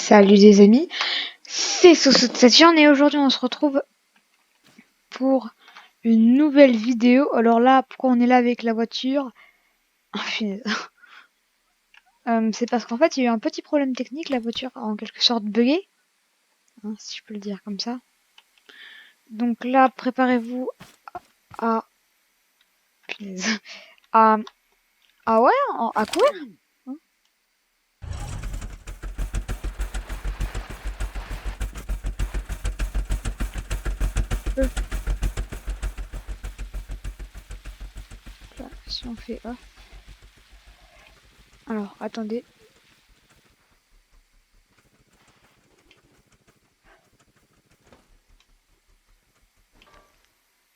Salut les amis, c'est Soso de Saturne et aujourd'hui on se retrouve pour une nouvelle vidéo. Alors là, pourquoi on est là avec la voiture? C'est parce qu'en fait il y a eu un petit problème technique, la voiture a en quelque sorte bugué, hein, si je peux le dire comme ça. Donc là, préparez-vous à... punaise. à... ouais, à courir, hein. Là, si on fait A. Alors, attendez.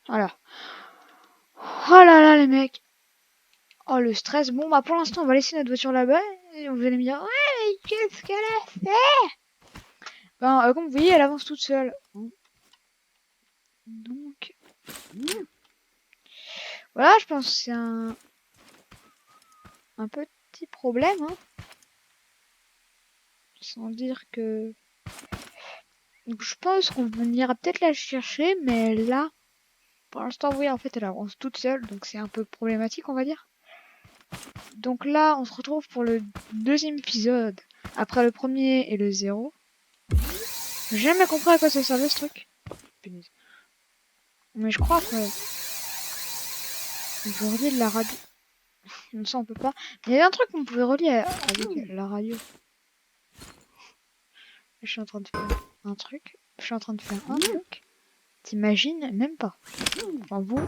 Voilà. Oh là là les mecs. Oh le stress. Bon bah pour l'instant on va laisser notre voiture là-bas et vous allez me dire ouais mais qu'est-ce qu'elle a fait? Ben comme vous voyez elle avance toute seule. Donc voilà, je pense que c'est un petit problème, hein. Sans dire que... Donc je pense qu'on ira peut-être la chercher, mais là, pour l'instant oui en fait elle avance toute seule, donc c'est un peu problématique on va dire. Donc là on se retrouve pour le deuxième épisode, après le premier et le 0. J'ai jamais compris à quoi ça servait ce truc. Punaise. Mais je crois que... On peut relier de la radio. Ça on peut pas. Mais il y avait un truc qu'on pouvait relier avec la radio. Je suis en train de faire un truc. Je suis en train de faire un truc. T'imagines même pas. Enfin vous.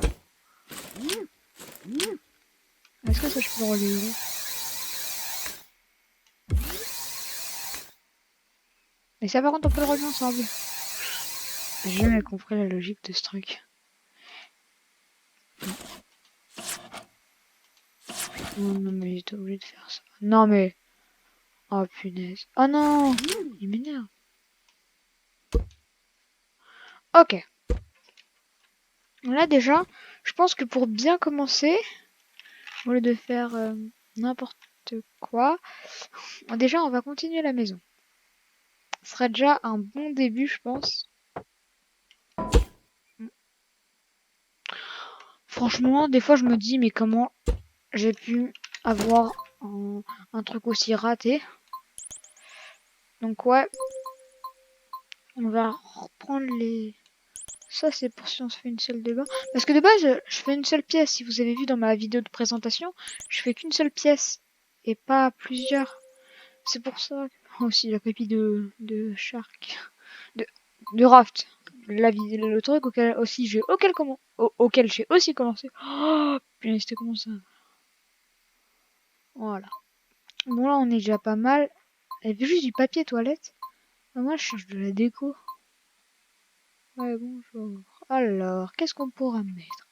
Est-ce que ça je peux le relier? Mais ça par contre on peut le relier ensemble. J'ai jamais compris la logique de ce truc. Non, non mais j'étais obligé de faire ça. Non mais... Oh punaise. Oh non. Il m'énerve. Ok. Là déjà, je pense que pour bien commencer, au lieu de faire n'importe quoi, déjà on va continuer la maison. Ce serait déjà un bon début, je pense. Franchement, des fois je me dis mais comment j'ai pu avoir un truc aussi raté. Donc ouais, on va reprendre les... Ça c'est pour si on se fait une salle de bain. Parce que de base, je fais une seule pièce. Si vous avez vu dans ma vidéo de présentation, je fais qu'une seule pièce. Et pas plusieurs. C'est pour ça. Aussi la copie de Shark. De Raft. Le truc auquel aussi j'ai auquel j'ai aussi commencé. Oh putain, c'était comment ça? Voilà. Bon là on est déjà pas mal. Elle veut juste du papier toilette. Ah, moi je cherche de la déco. Ouais bonjour. Alors, qu'est-ce qu'on pourra mettre?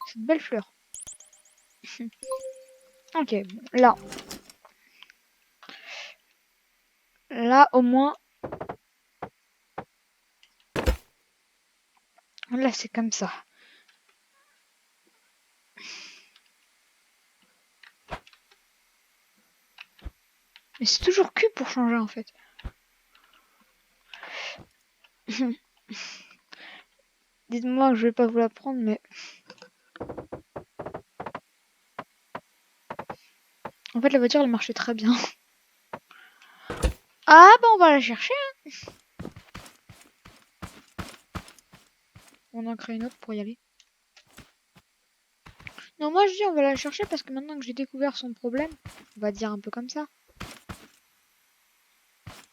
Cette belle fleur. Ok, là. Là au moins. Là c'est comme ça. Mais c'est toujours cul pour changer en fait. Dites-moi que je vais pas vous la prendre, mais... En fait, la voiture, elle marchait très bien. Ah, bah on va la chercher, hein. On en crée une autre pour y aller. Non, moi je dis on va la chercher parce que maintenant que j'ai découvert son problème, on va dire un peu comme ça.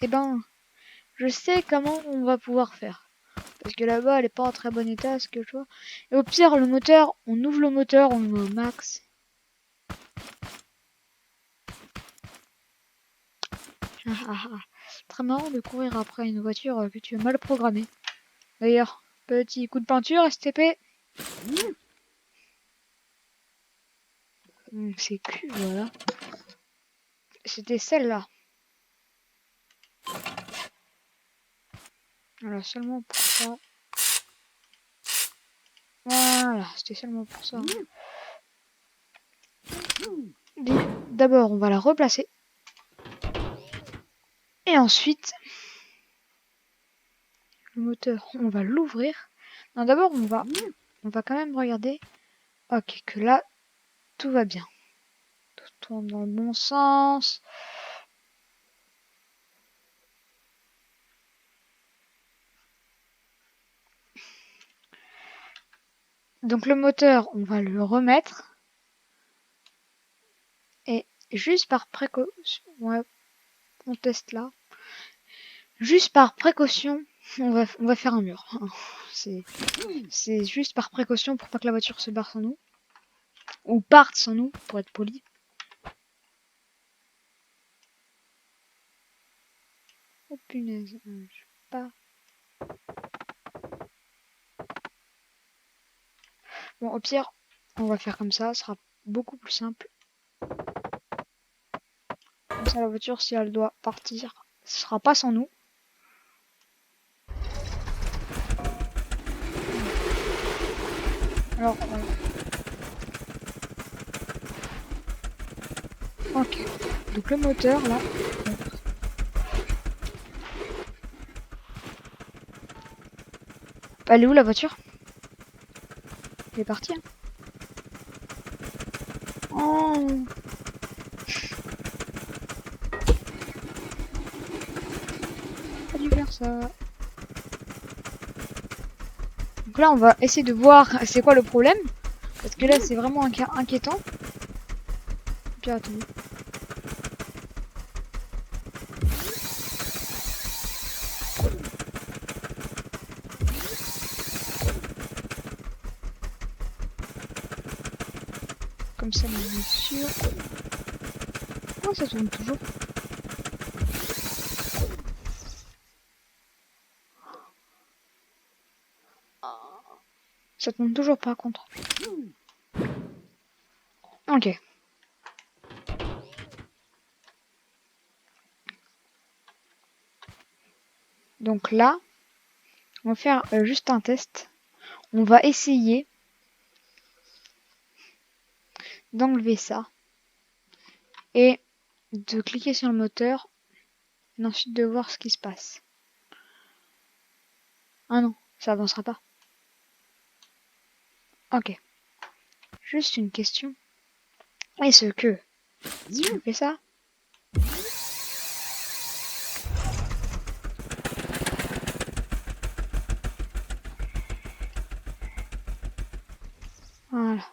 Eh ben, je sais comment on va pouvoir faire. Parce que là-bas, elle est pas en très bon état, ce que je vois. Et au pire, le moteur, on ouvre le moteur, on le met au max. Très marrant de courir après une voiture que tu as mal programmée. D'ailleurs, petit coup de peinture, STP. C'est cul, voilà. C'était celle-là. Voilà, seulement pour ça. Voilà, c'était seulement pour ça. D'abord, on va la replacer. Et Et ensuite, le moteur, on va l'ouvrir. Non, d'abord, on va quand même regarder. Ok, que là, tout va bien. Tout tourne dans le bon sens. Donc le moteur, on va le remettre. Et juste par précaution, ouais, on teste là. Juste par précaution, on va faire un mur. C'est juste par précaution pour pas que la voiture se barre sans nous. Ou parte sans nous, pour être poli. Oh punaise, je sais pas. Bon, au pire, on va faire comme ça, ce sera beaucoup plus simple. Comme ça, la voiture, si elle doit partir, ce sera pas sans nous. Alors, voilà. Ok. Donc le moteur, là. Elle est où la voiture? Elle est partie. Hein. Oh. Pas dû faire ça. Donc là, on va essayer de voir c'est quoi le problème. Parce que là, c'est vraiment un cas inquiétant. Puis attendez. Comme ça, on est sûr. Pourquoi ça tourne toujours? Ça tourne toujours par contre. Ok. Donc là, on va faire juste un test. On va essayer d'enlever ça. Et de cliquer sur le moteur. Et ensuite de voir ce qui se passe. Ah non, ça avancera pas. Ok. Juste une question. Est-ce que si je fais ça, voilà.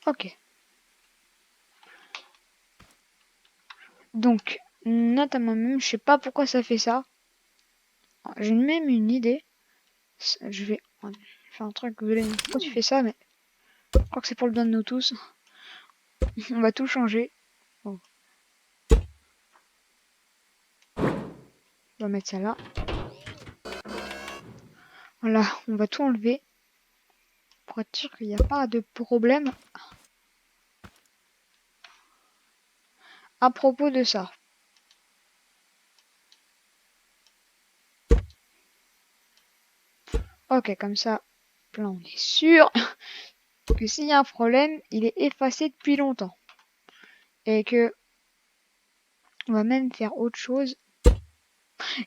Ok. Donc, notamment même, je sais pas pourquoi ça fait ça. J'ai même une idée. Je vais faire un truc. Vous allez me dire pourquoi tu fais ça, mais je crois que c'est pour le bien de nous tous. On va tout changer. Oh. On va mettre ça là. Voilà, on va tout enlever. Pour être sûr qu'il n'y a pas de problème à propos de ça. Ok, comme ça, là on est sûr que s'il y a un problème, il est effacé depuis longtemps. Et que on va même faire autre chose.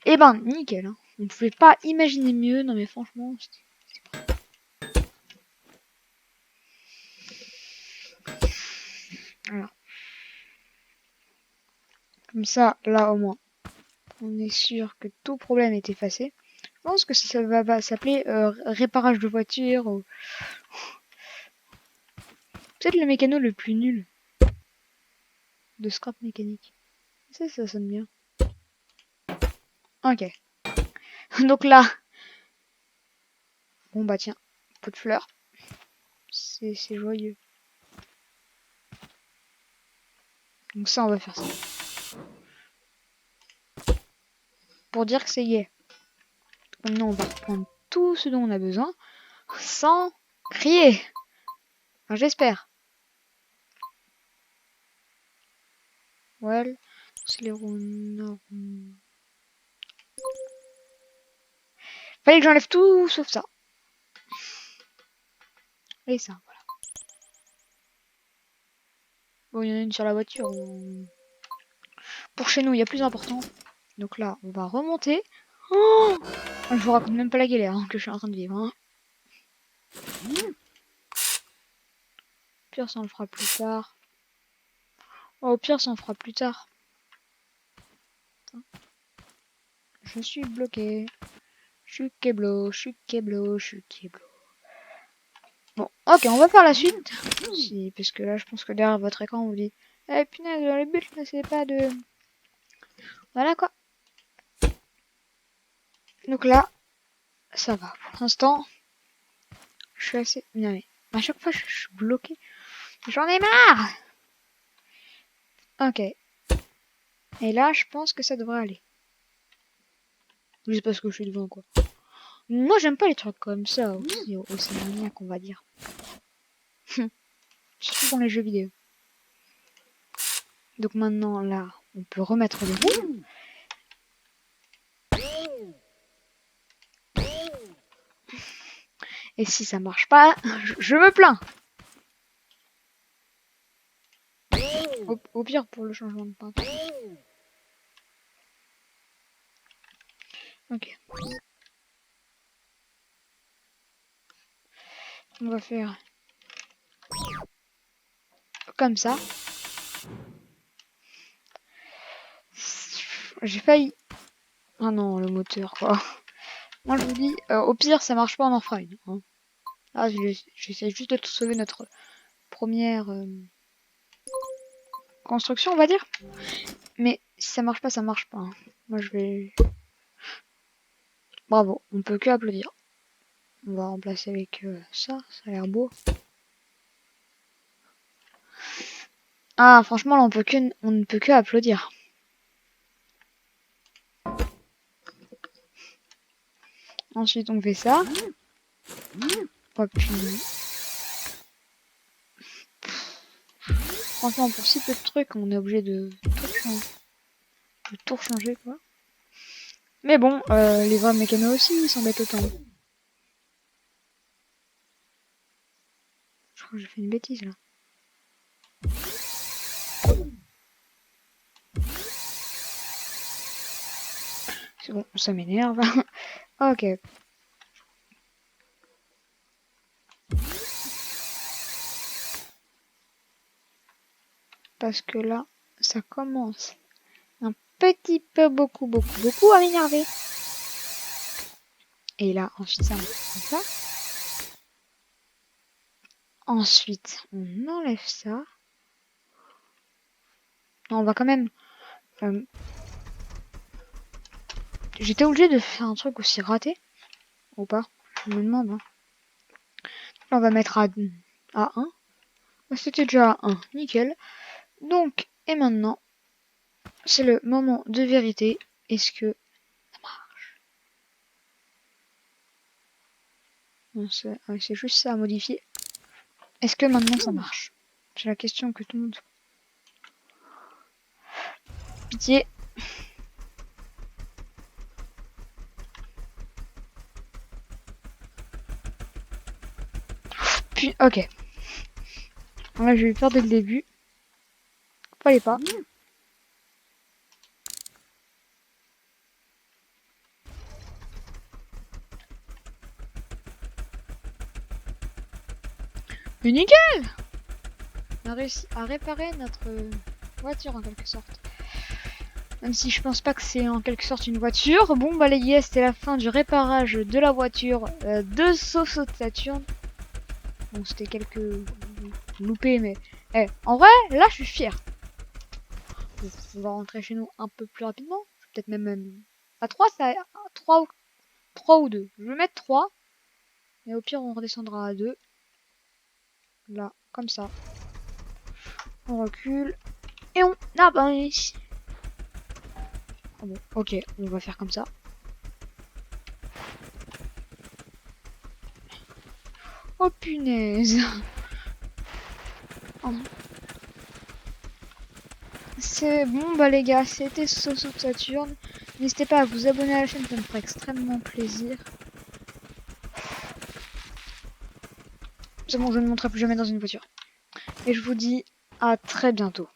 Et ben, nickel. Hein. On ne pouvait pas imaginer mieux. Non mais franchement... Voilà. Comme ça, là au moins, on est sûr que tout problème est effacé. Je pense que ça va s'appeler réparage de voiture ou... Peut-être le mécano le plus nul de scrap mécanique. Ça sonne bien. Ok. Donc là... Bon bah tiens, pot de fleurs. C'est joyeux. Donc ça, on va faire ça. Pour dire que c'est gay. Maintenant, on va reprendre tout ce dont on a besoin sans crier. Enfin, j'espère. Well, c'est les roues normales. Fallait que j'enlève tout sauf ça. Et ça, voilà. Bon, il y en a une sur la voiture. Pour chez nous, il y a plus important. Donc là, on va remonter. Oh, je vous raconte même pas la galère que je suis en train de vivre. Hein. Au pire, ça on le fera plus tard. Oh, au pire, ça on fera plus tard. Je suis bloqué. Je suis keblo, je suis keblo, je suis keblo. Bon, ok, on va faire la suite. Si, parce que là, je pense que derrière votre écran, on vous dit eh punaise, le but, là, c'est pas de... Voilà, quoi. Donc là, ça va. Pour l'instant, je suis assez... Non, mais à chaque fois, je suis bloqué. J'en ai marre. Ok. Et là, je pense que ça devrait aller. Juste parce que je suis devant, quoi. Moi, j'aime pas les trucs comme ça, aussi maniaque, on va dire. Surtout dans les jeux vidéo. Donc maintenant, là, on peut remettre les roues. Et si ça marche pas, je me plains. Au pire, pour le changement de peinture. Ok. On va faire comme ça. J'ai failli... Ah non, le moteur, quoi. Moi, je vous dis, au pire, ça marche pas, on en fera une. Hein. Là, j'essaie juste de sauver notre première construction, on va dire. Mais si ça marche pas, ça marche pas. Hein. Moi, je vais... Bravo, on peut que applaudir. On va remplacer avec ça, ça a l'air beau. Ah, franchement, là, on ne peut que applaudir. Ensuite, on fait ça. Oh, puis... Franchement, pour si peu de trucs, on est obligé de tout changer, quoi. Mais bon, les vrais mécanos aussi, ils s'embêtent autant. Je crois que j'ai fait une bêtise, là. C'est bon, ça m'énerve. Ok. Parce que là, ça commence un petit peu, beaucoup à m'énerver. Et là, ensuite, ça, on fait comme ça. Ensuite, on enlève ça. Non, on va quand même... J'étais obligé de faire un truc aussi raté. Ou pas? Je me demande. Hein. Là, on va mettre à 1. C'était déjà à 1. Nickel. Donc, et maintenant, c'est le moment de vérité. Est-ce que ça marche? Non, c'est juste ça à modifier. Est-ce que maintenant ça marche? C'est la question que tout le monde... Pitié. Puis, ok. Là, j'ai eu peur dès le début. Fallait pas. Mais nickel! On a réussi à réparer notre voiture en quelque sorte. Même si je pense pas que c'est en quelque sorte une voiture. Bon bah les gars, c'était la fin du réparage de la voiture de Soso de Saturne. Bon c'était quelques loupés mais... en vrai, là je suis fier. On va rentrer chez nous un peu plus rapidement. Peut-être même à 3, ça... 3 ou 2. Je vais mettre 3. Et au pire on redescendra à 2. Là, comme ça. On recule. Et on avance. Ah bon, ok, on va faire comme ça. Oh punaise. Oh. C'est bon, bah les gars, c'était Soso de Saturne. N'hésitez pas à vous abonner à la chaîne, ça me ferait extrêmement plaisir. C'est bon, je ne monterai plus jamais dans une voiture. Et je vous dis à très bientôt.